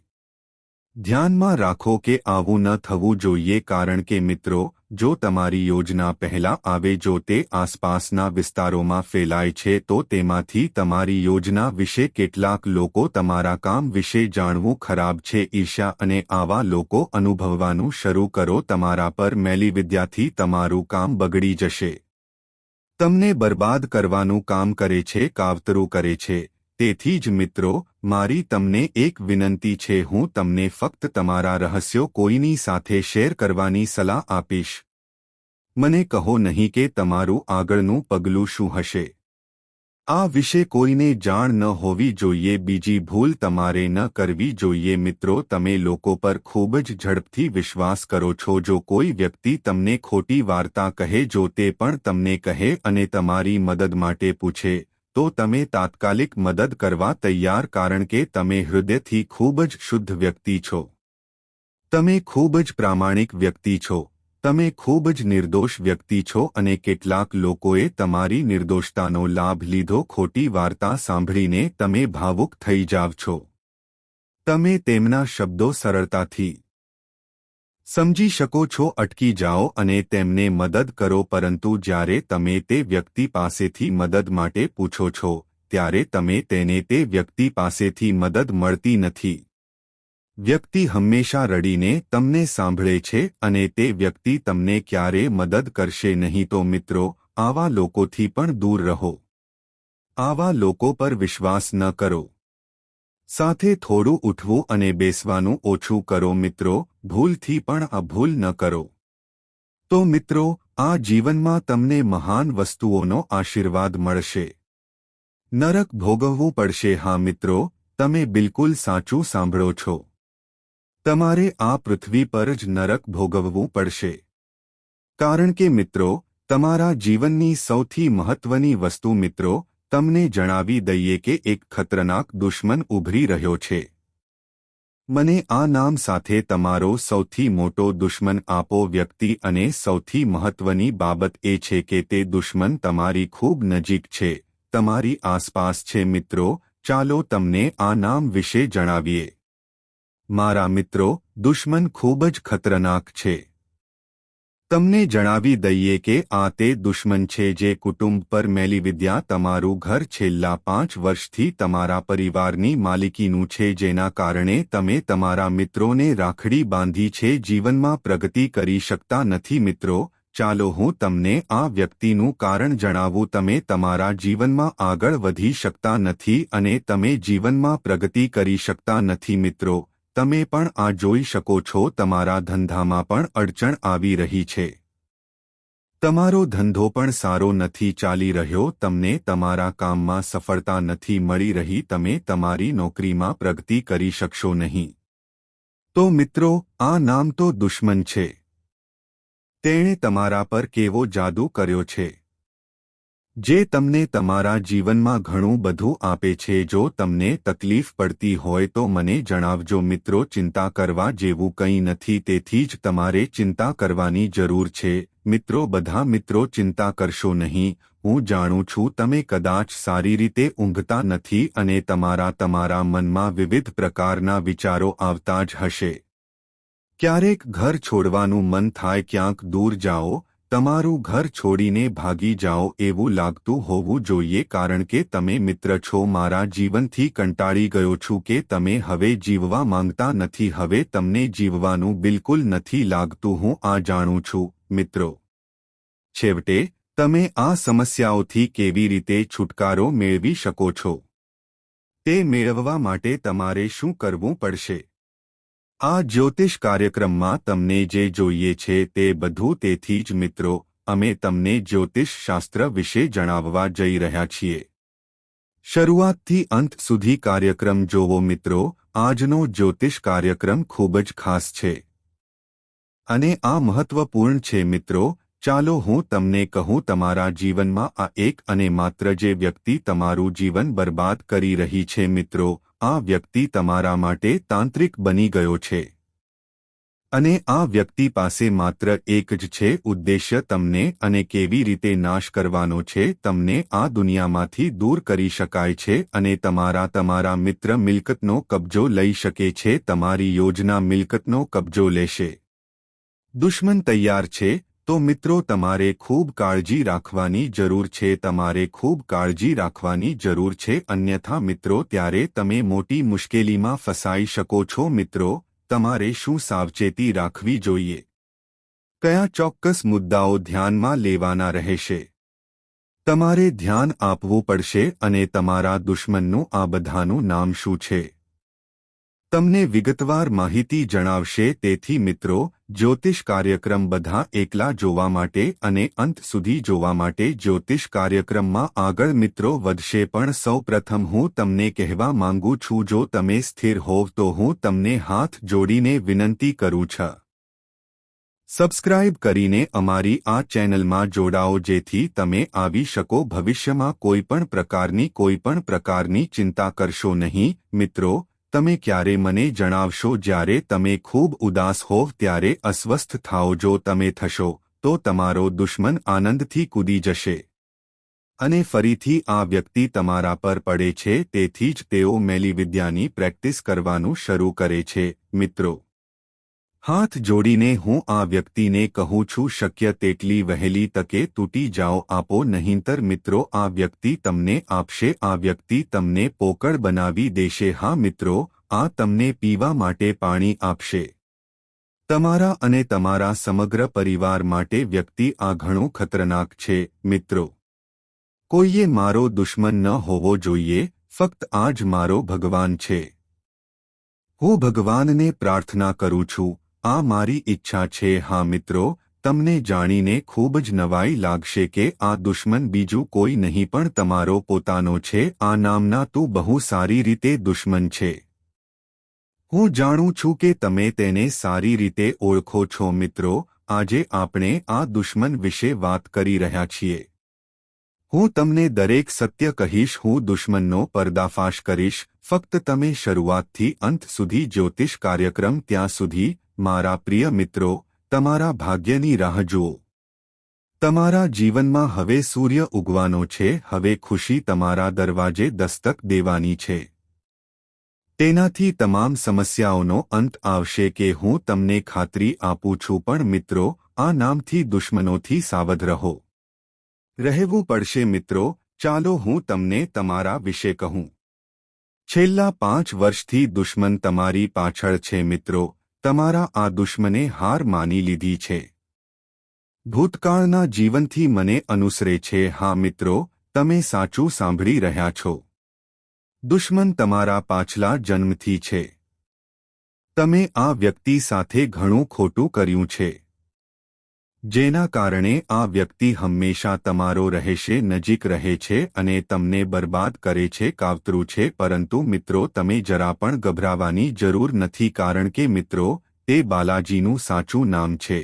ધ્યાનમાં રાખો કે આવું ન થવું જોઈએ, કારણ કે મિત્રો, જો તમારી યોજના પહેલા આવે, જો તે આસપાસના વિસ્તારોમાં ફેલાય છે, તો તેમાંથી તમારી યોજના વિશે કેટલાક લોકો તમારા કામ વિશે જાણવું ખરાબ છે. ઈર્ષ્યા અને આવા લોકો અનુભવવાનું શરૂ કરો. તમારા પર મેલીવિદ્યાથી તમારું કામ બગડી જશે. તમને બરબાદ કરવાનું કામ કરે છે, કાવતરું કરે છે. તેથી જ મિત્રો, મારી તમને એક વિનંતી છે. હું તમને ફક્ત તમારા રહસ્યો કોઈની સાથે શેર કરવાની સલાહ આપીશ. મને કહો નહીં કે તમારું આગળનું પગલું શું હશે. આ વિશે કોઈને જાણ ન હોવી જોઈએ. બીજી ભૂલ તમારે ન કરવી જોઈએ. મિત્રો, તમે લોકો પર ખૂબ જ ઝડપથી વિશ્વાસ કરો છો. જો કોઈ વ્યક્તિ તમને ખોટી વાર્તા કહે, જો તે પણ તમને કહે અને તમારી મદદ માટે પૂછે, તો તમે તાત્કાલિક મદદ કરવા તૈયાર, કારણ કે તમે હૃદયથી ખૂબ જ શુદ્ધ વ્યક્તિ છો. તમે ખૂબ જ પ્રામાણિક વ્યક્તિ છો. તમે ખૂબ જ નિર્દોષ વ્યક્તિ છો અને કેટલાક લોકોએ તમારી નિર્દોષતાનો લાભ લીધો. ખોટી વાર્તા સાંભળીને તમે ભાવુક થઈ જાવ છો. તમે તેમના શબ્દો સરળતાથી સમજી શકો છો. અટકી જાઓ અને તેમને મદદ કરો. પરંતુ જ્યારે તમે તે વ્યક્તિ પાસેથી મદદ માટે પૂછો છો, ત્યારે તમે તેને તે વ્યક્તિ પાસેથી મદદ મળતી નથી. વ્યક્તિ હંમેશા રડીને તમને સાંભળે છે અને તે વ્યક્તિ તમને ક્યારેય મદદ કરશે નહીં. તો મિત્રો, આવા લોકોથી પણ દૂર રહો. આવા લોકો પર વિશ્વાસ ન કરો. સાથે થોડું ઉઠવું અને બેસવાનું ઓછું કરો. મિત્રો, ભૂલથી પણ આ ભૂલ ન કરો. તો મિત્રો, આ જીવનમાં તમને મહાન વસ્તુઓનો આશીર્વાદ મળશે. નરક ભોગવવું પડશે. હા મિત્રો, તમે બિલકુલ સાચું સાંભળો છો. તમારે આ પૃથ્વી પર જ નરક ભોગવવું પડશે. કારણ કે મિત્રો, તમારા જીવનની સૌથી મહત્વની વસ્તુ, મિત્રો, તમને જણાવી દઈએ કે એક ખતરનાક દુશ્મન ઉભરી રહ્યો છે. મને આ નામ સાથે તમારો સૌથી મોટો દુશ્મન આપો. વ્યક્તિ અને સૌથી મહત્વની બાબત એ છે કે તે દુશ્મન તમારી ખૂબ નજીક છે, તમારી આસપાસ છે. મિત્રો, ચાલો તમને આ નામ વિશે જણાવીએ. મારા મિત્રો, દુશ્મન ખૂબ જ ખતરનાક છે. તમને જણાવી દઈએ કે આ તે દુશ્મન છે જે કુટુંબ પર મેલીવિદ્યા, તમારું ઘર છેલ્લા 5 વર્ષથી તમારા પરિવારની માલિકીનું છે, જેના કારણે તમે તમારા મિત્રોને રાખડી બાંધી છે, જીવનમાં પ્રગતિ કરી શકતા નથી. મિત્રો, ચાલો હું તમને આ વ્યક્તિનું કારણ જણાવું. તમે તમારા જીવનમાં આગળ વધી શકતા નથી અને તમે જીવનમાં પ્રગતિ કરી શકતા નથી. મિત્રો, તમે પણ આ જોઈ શકો છો. તમારા ધંધામાં પણ અડચણ આવી રહી છે. તમારો ધંધો પણ સારો નથી ચાલી રહ્યો. તમને તમારા કામમાં સફળતા નથી મળી રહી. તમે તમારી નોકરીમાં પ્રગતિ કરી શકશો નહીં. તો મિત્રો, આ નામ તો દુશ્મન છે. તેણે તમારા પર કેવો જાદુ કર્યો છે, જે તમને તમારા જીવનમાં ઘણું બધું આપે છે. જો તમને તકલીફ પડતી હોય તો મને જણાવજો. મિત્રો, ચિંતા કરવા જેવું કંઈ નથી, તેથી જ તમારે ચિંતા કરવાની જરૂર છે. મિત્રો, બધા મિત્રો ચિંતા કરશો નહીં. હું જાણું છું તમે કદાચ સારી રીતે ઊંઘતા નથી અને તમારા મનમાં વિવિધ પ્રકારના વિચારો આવતા જ હશે. ક્યારેક ઘર છોડવાનું મન થાય, ક્યાંક દૂર જાઓ, તમારું ઘર છોડીને ભાગી જાઓ એવું લાગતું હોવું જોઈએ, કારણ કે તમે મિત્ર છો. મારા જીવનથી કંટાળી ગયો છું કે તમે હવે જીવવા માંગતા નથી. હવે તમને જીવવાનું બિલકુલ નથી લાગતું. હું આ જાણું છું મિત્રો. છેવટે તમે આ સમસ્યાઓથી કેવી રીતે છુટકારો મેળવી શકો છો તે મેળવવા માટે તમારે શું કરવું પડશે? આ જ્યોતિષ કાર્યક્રમમાં તમને જે જોઈએ છે તે બધું. તેથી જ મિત્રો, અમે તમને જ્યોતિષ શાસ્ત્ર વિશે જણાવવા જઈ રહ્યા છીએ. શરૂઆતથી અંત સુધી કાર્યક્રમ જોવો મિત્રો. આજનો જ્યોતિષ કાર્યક્રમ ખૂબ જ ખાસ છે અને આ મહત્વપૂર્ણ છે મિત્રો. ચાલો હું તમને કહું, તમારા જીવનમાં આ એક અને માત્ર જે વ્યક્તિ તમારું જીવન બરબાદ કરી રહી છે મિત્રો, આ વ્યક્તિ તમારા માટે તાંત્રિક બની ગયો છે અને આ વ્યક્તિ પાસે માત્ર એક જ છે ઉદ્દેશ્ય, તમને અને કેવી રીતે નાશ કરવાનો છે. તમને આ દુનિયામાંથી દૂર કરી શકાય છે અને તમારા મિત્ર મિલકતનો કબજો લઈ શકે છે. તમારી યોજના મિલકતનો કબજો લેશે. દુશ્મન તૈયાર છે તો મિત્રો તમારે ખૂબ કાળજી રાખવાની જરૂર છે. તમારે ખૂબ કાળજી રાખવાની જરૂર છે, અન્યથા મિત્રો ત્યારે તમે મોટી મુશ્કેલીમાં ફસાઈ શકો છો. મિત્રો, તમારે શું સાવચેતી રાખવી જોઈએ? કયા ચોક્કસ મુદ્દાઓ ધ્યાનમાં લેવાના રહેશે? તમારે ધ્યાન આપવું પડશે અને તમારા દુશ્મનનું આ બધાનું નામ શું છે તમને વિગતવાર માહિતી જણાવશે. તેથી મિત્રો, જ્યોતિષ કાર્યક્રમ બધા એકલા જોવા માટે અને અંત સુધી જોવા માટે જ્યોતિષ કાર્યક્રમમાં આગળ મિત્રો વધશે. પણ સૌ પ્રથમ હું તમને કહેવા માંગુ છું, જો તમે સ્થિર હોવ તો હું તમને હાથ જોડીને વિનંતી કરું છું, સબસ્ક્રાઇબ કરીને અમારી આ ચેનલમાં જોડાઓ, જેથી તમે આવી શકો. ભવિષ્યમાં કોઈપણ પ્રકારની ચિંતા કરશો નહીં. મિત્રો, તમે ક્યારે મને જણાવશો જ્યારે તમે ખૂબ ઉદાસ હોવ, ત્યારે અસ્વસ્થ થાઓ? જો તમે થશો તો તમારો દુશ્મન આનંદથી કૂદી જશે અને ફરીથી આ વ્યક્તિ તમારા પર પડે છે. તેથી જ તેઓ મેલીવિદ્યાની પ્રેક્ટિસ કરવાનું શરૂ કરે છે. મિત્રો, હાથ જોડીને હું આ વ્યક્તિને કહું છું, શક્ય તેટલી વહેલી તકે તૂટી જાઓ. આપો નહીંતર મિત્રો આ વ્યક્તિ તમને આપશે. આ વ્યક્તિ તમને પોકળ બનાવી દેશે. હા મિત્રો, આ તમને પીવા માટે પાણી આપશે. તમારા અને તમારા સમગ્ર પરિવાર માટે વ્યક્તિ આ ઘણું ખતરનાક છે. મિત્રો, કોઈએ મારો દુશ્મન ન હોવો જોઈએ, ફક્ત આ જ મારો ભગવાન છે. હું ભગવાનને પ્રાર્થના કરું છું, આ મારી ઈચ્છા છે. હા મિત્રો, તમને જાણીને ખૂબ જ નવાઈ લાગશે કે આ દુશ્મન બીજું કોઈ નહીં પણ તમારો પોતાનો છે. આ નામના તું બહુ સારી રીતે દુશ્મન છે. હું જાણું છું કે તમે તેને સારી રીતે ઓળખો છો. મિત્રો, આજે આપણે આ દુશ્મન વિશે વાત કરી રહ્યા છીએ. હું તમને દરેક સત્ય કહીશ. હું દુશ્મનનો પર્દાફાશ કરીશ. ફક્ત તમે શરૂઆતથી અંત સુધી જ્યોતિષ કાર્યક્રમ ત્યાં સુધી મારા પ્રિય મિત્રો, તમારા ભાગ્યની રાહ જુઓ. તમારા જીવનમાં હવે સૂર્ય ઉગવાનો છે. હવે ખુશી તમારા દરવાજે દસ્તક દેવાની છે. તેનાથી તમામ સમસ્યાઓનો અંત આવશે કે હું તમને ખાતરી આપું છું. પણ મિત્રો, આ નામથી દુશ્મનોથી સાવધ રહો. રહેવું પડશે મિત્રો. ચાલો હું તમને તમારા વિશે કહું. છેલ્લા 5 વર્ષથી દુશ્મન તમારી પાછળ છે. મિત્રો, તમારા આ દુશ્મને હાર માની લીધી છે. ભૂતકાળના જીવનથી મને અનુસરે છે. હા મિત્રો, તમે સાચું સાંભળી રહ્યા છો. દુશ્મન તમારા પાછલા જન્મથી છે. તમે આ વ્યક્તિ સાથે ઘણું ખોટું કર્યું છે, જેના કારણે આ વ્યક્તિ હંમેશા તમારો રહેશે, નજીક રહે છે અને તમને બરબાદ કરે છે. કાવતરું છે. પરંતુ મિત્રો, તમે જરા પણ ગભરાવાની જરૂર નથી, કારણ કે મિત્રો, તે બાલાજીનું સાચું નામ છે.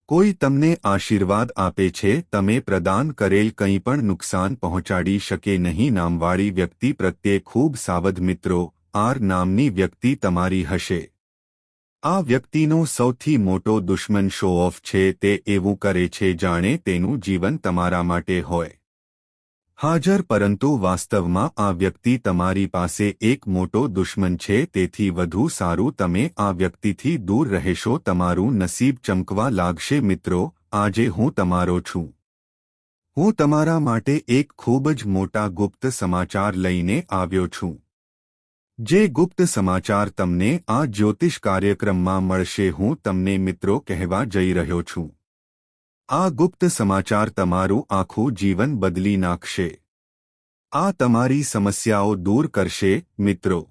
કોઈ તમને આશીર્વાદ આપે છે. તમે પ્રદાન કરેલ કંઈ પણ નુકસાન પહોંચાડી શકે નહીં. નામવાળી વ્યક્તિ પ્રત્યે ખૂબ સાવધ મિત્રો. આર નામની વ્યક્તિ તમારી હશે. આ વ્યક્તિનો સૌથી મોટો દુશ્મન શો ઓફ છે. તે એવું કરે છે જાણે તેનું જીવન તમારા માટે હોય હાજર, પરંતુ વાસ્તવમાં આ વ્યક્તિ તમારી પાસે એક મોટો દુશ્મન છે. તેથી વધુ સારું તમે આ વ્યક્તિથી દૂર રહેશો. તમારું નસીબ ચમકવા લાગશે. મિત્રો, આજે હું તમારો છું. હું તમારા માટે એક ખૂબ જ મોટા ગુપ્ત સમાચાર લઈને આવ્યો છું. જે ગુપ્ત સમાચાર તમને આ જ્યોતિષ કાર્યક્રમમાં મળશે હું તમને મિત્રો કહેવા જઈ રહ્યો છું. આ ગુપ્ત સમાચાર તમારું આખું જીવન બદલી નાખશે. આ તમારી સમસ્યાઓ દૂર કરશે મિત્રો.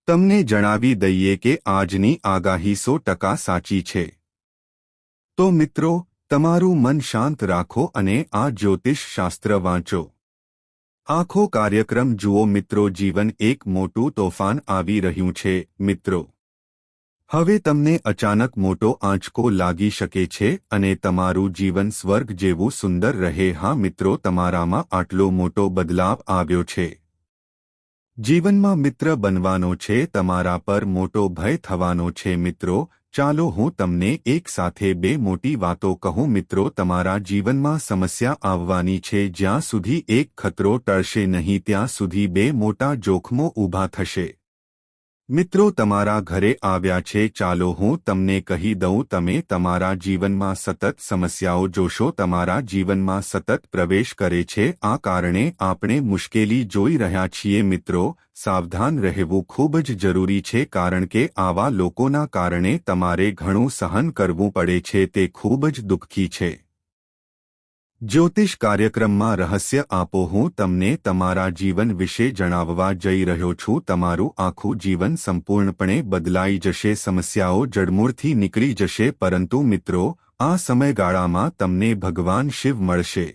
તમને જણાવી દઈએ કે આજની આગાહી 100% સાચી છે. તો મિત્રો, તમારું મન શાંત રાખો અને આ જ્યોતિષ શાસ્ત્ર વાંચો. આખો કાર્યક્રમ જુઓ મિત્રો. જીવન એક મોટું તોફાન આવી રહ્યું છે મિત્રો. હવે તમને અચાનક મોટો આંચકો લાગી શકે છે અને તમારું જીવન સ્વર્ગ જેવું સુંદર રહે. હા મિત્રો, તમારામાં આટલો મોટો બદલાવ આવ્યો છે. જીવનમાં મિત્ર બનવાનો છે. તમારા પર મોટો ભય થવાનો છે મિત્રો. ચાલો હું તમને એક સાથે બે મોટી વાતો કહું મિત્રો. તમારા જીવનમાં સમસ્યા આવવાની છે. જ્યાં સુધી એક ખતરો ટળશે નહીં ત્યાં સુધી બે મોટા જોખમો ઊભા થશે. મિત્રો, તમારા ઘરે આવ્યા છે. ચાલો હું તમને કહી દઉં, તમે તમારા જીવનમાં સતત સમસ્યાઓ જોશો. તમારા જીવનમાં સતત પ્રવેશ કરે છે. આ કારણે આપણે મુશ્કેલી જોઈ રહ્યા છીએ મિત્રો. સાવધાન રહેવું ખૂબ જ જરૂરી છે કારણ કે આવા લોકોના કારણે તમારે ઘણું સહન કરવું પડે છે. તે ખૂબ જ દુઃખી છે. જ્યોતિષ કાર્યક્રમમાં રહસ્ય આપો. હું તમને તમારા જીવન વિશે જણાવવા જઈ રહ્યો છું. તમારું આખું જીવન સંપૂર્ણપણે બદલાઈ જશે. સમસ્યાઓ જડમૂળથી નીકળી જશે. પરંતુ મિત્રો, આ સમયગાળામાં તમને ભગવાન શિવ મળશે.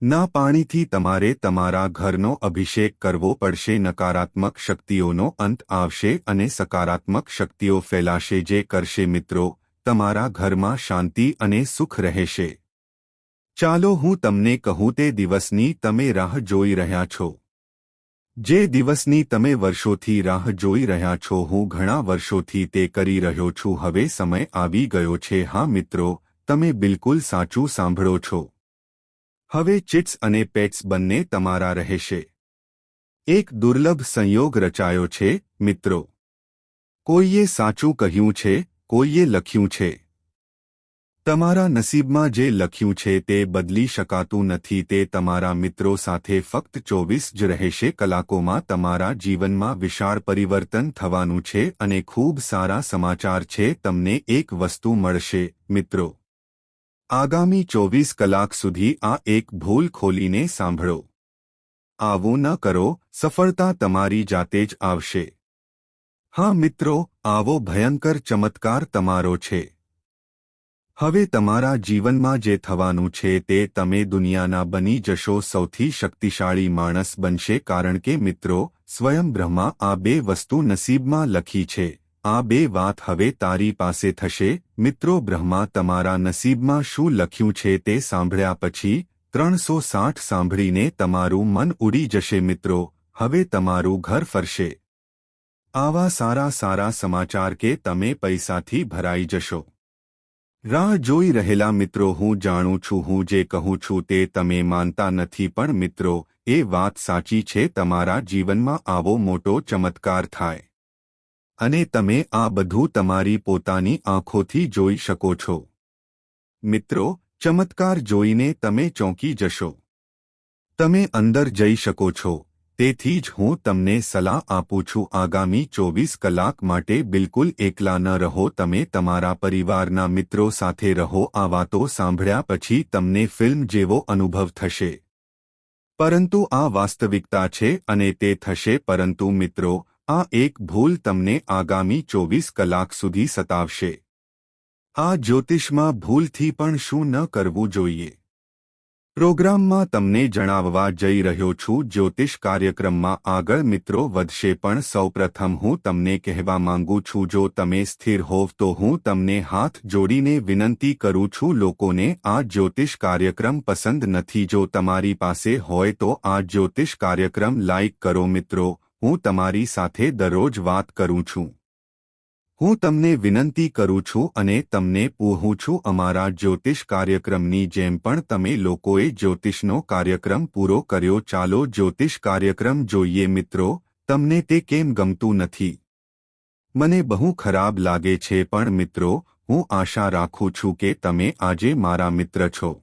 ના પાણીથી તમારે તમારા ઘરનો અભિષેક કરવો પડશે. નકારાત્મક શક્તિઓનો અંત આવશે અને સકારાત્મક શક્તિઓ ફેલાશે. જે કરશે મિત્રો, તમારા ઘરમાં શાંતિ અને સુખ રહેશે. ચાલો હું તમને કહું તે દિવસની તમે રાહ જોઈ રહ્યા છો. જે દિવસની તમે વર્ષોથી રાહ જોઈ રહ્યા છો. હું ઘણા વર્ષોથી તે કરી રહ્યો છું. હવે સમય આવી ગયો છે. હા મિત્રો, તમે બિલકુલ સાચું સાંભળો છો. હવે ચિટ્સ અને પેટ્સ બંને તમારા રહેશે. એક દુર્લભ સંયોગ રચાયો છે મિત્રો. કોઈએ સાચું કહ્યું છે, કોઈએ લખ્યું છે. તમારા નસીબમાં જે લખ્યું છે તે બદલી શકાતું નથી. તે તમારા મિત્રો સાથે ફક્ત 24 જ રહેશે કલાકોમાં. તમારા જીવનમાં વિશાળ પરિવર્તન થવાનું છે અને ખૂબ સારા સમાચાર છે. તમને એક વસ્તુ મળશે મિત્રો. આગામી 24 કલાક સુધી આ એક ભૂલ ખોલીને સાંભળો. આવું ન કરો. સફળતા તમારી જાતે જ આવશે. હા મિત્રો, આવો ભયંકર ચમત્કાર તમારો છે. હવે તમારા જીવનમાં જે થવાનું છે તે તમે દુનિયાના બની જશો. સૌથી શક્તિશાળી માણસ બનશે કારણ કે મિત્રો, સ્વયં બ્રહ્મા આ બે વસ્તુ નસીબમાં લખી છે. આ બે વાત હવે તારી પાસે થશે. મિત્રો, બ્રહ્મા તમારા નસીબમાં શું લખ્યું છે તે સાંભળ્યા પછી 360 સાંભળીને તમારું મન ઉડી જશે મિત્રો. હવે તમારું ઘર ફરશે. આવા સારા સમાચાર કે તમે પૈસાથી ભરાઈ જશો. રાહ જોઈ રહેલા મિત્રો, હું જાણું છું હું જે કહું છું તે તમે માનતા નથી પણ મિત્રો, એ વાત સાચી છે. તમારા જીવનમાં આવો મોટો ચમત્કાર થાય અને તમે આ બધું તમારી પોતાની આંખોથી જોઈ શકો છો. મિત્રો, ચમત્કાર જોઈને તમે ચોંકી જશો. તમે અંદર જઈ શકો છો. તેથી જ હું તમને સલાહ આપું છું. આગામી 24 કલાક માટે બિલકુલ એકલા ન રહો. તમે તમારા પરિવારના મિત્રો સાથે રહો. આ વાતો સાંભળ્યા પછી તમને ફિલ્મ જેવો અનુભવ થશે. પરંતુ આ વાસ્તવિકતા છે અને તે થશે. પરંતુ મિત્રો, આ એક ભૂલ તમને આગામી 24 કલાક સુધી સતાવશે. આ જ્યોતિષમાં ભૂલથી પણ શું ન કરવું જોઈએ. પ્રોગ્રામમાં તમને જણાવવા જઈ રહ્યો છું. જ્યોતિષ કાર્યક્રમમાં આગળ મિત્રો વધશે પણ સૌપ્રથમ હું તમને કહેવા માંગુ છું, જો તમે સ્થિર હોવ તો હું તમને હાથ જોડીને વિનંતી કરું છું. લોકોને આ જ્યોતિષ કાર્યક્રમ પસંદ નથી. જો તમારી પાસે હોય તો આ જ્યોતિષ કાર્યક્રમ લાઈક કરો મિત્રો. હું તમારી સાથે દરરોજ વાત કરું છું. હું તમને વિનંતી કરું છું અને તમને પૂછું છું, અમારા જ્યોતિષ કાર્યક્રમની જેમ પણ તમે લોકોએ જ્યોતિષનો કાર્યક્રમ પૂરો કર્યો. ચાલો જ્યોતિષ કાર્યક્રમ જોઈએ મિત્રો. તમને તે કેમ ગમતું નથી? મને બહુ ખરાબ લાગે છે પણ મિત્રો, હું આશા રાખું છું કે તમે આજે મારા મિત્ર છો.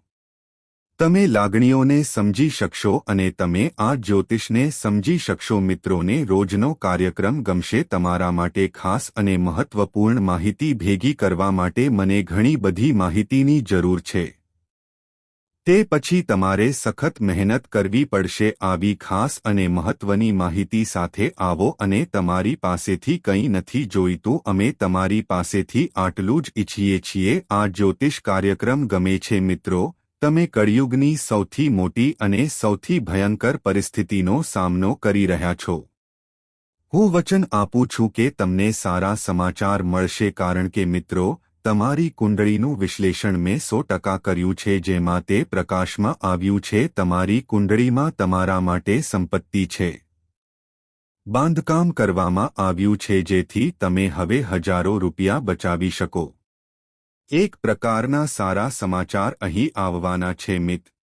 તમે લાગણીઓને સમજી શકશો અને તમે આ જ્યોતિષને સમજી શકશો. મિત્રોને રોજનો કાર્યક્રમ ગમશે. તમારા માટે ખાસ અને મહત્વપૂર્ણ માહિતી ભેગી કરવા માટે મને ઘણી બધી માહિતીની જરૂર છે. તે પછી તમારે સખત મહેનત કરવી પડશે. આવી ખાસ અને મહત્વની માહિતી સાથે આવો અને તમારી પાસેથી કંઈ નથી જોઈતું. અમે તમારી પાસેથી આટલું જ ઈચ્છીએ છીએ. આ જ્યોતિષ કાર્યક્રમ ગમે છે મિત્રો? તમે કળિયુગની સૌથી મોટી અને સૌથી ભયંકર પરિસ્થિતિનો સામનો કરી રહ્યા છો. હું વચન આપું છું કે તમને સારા સમાચાર મળશે, કારણ કે મિત્રો, તમારી કુંડળીનું વિશ્લેષણ મેં 100% કર્યું છે, જેમાં તે પ્રકાશમાં આવ્યું છે. તમારી કુંડળીમાં તમારા માટે સંપત્તિ છે. બાંધકામ કરવામાં આવ્યું છે જેથી તમે હવે હજારો રૂપિયા બચાવી શકો. એક પ્રકારના સારા સમાચાર અહીં આવવાના છે મિત્ર.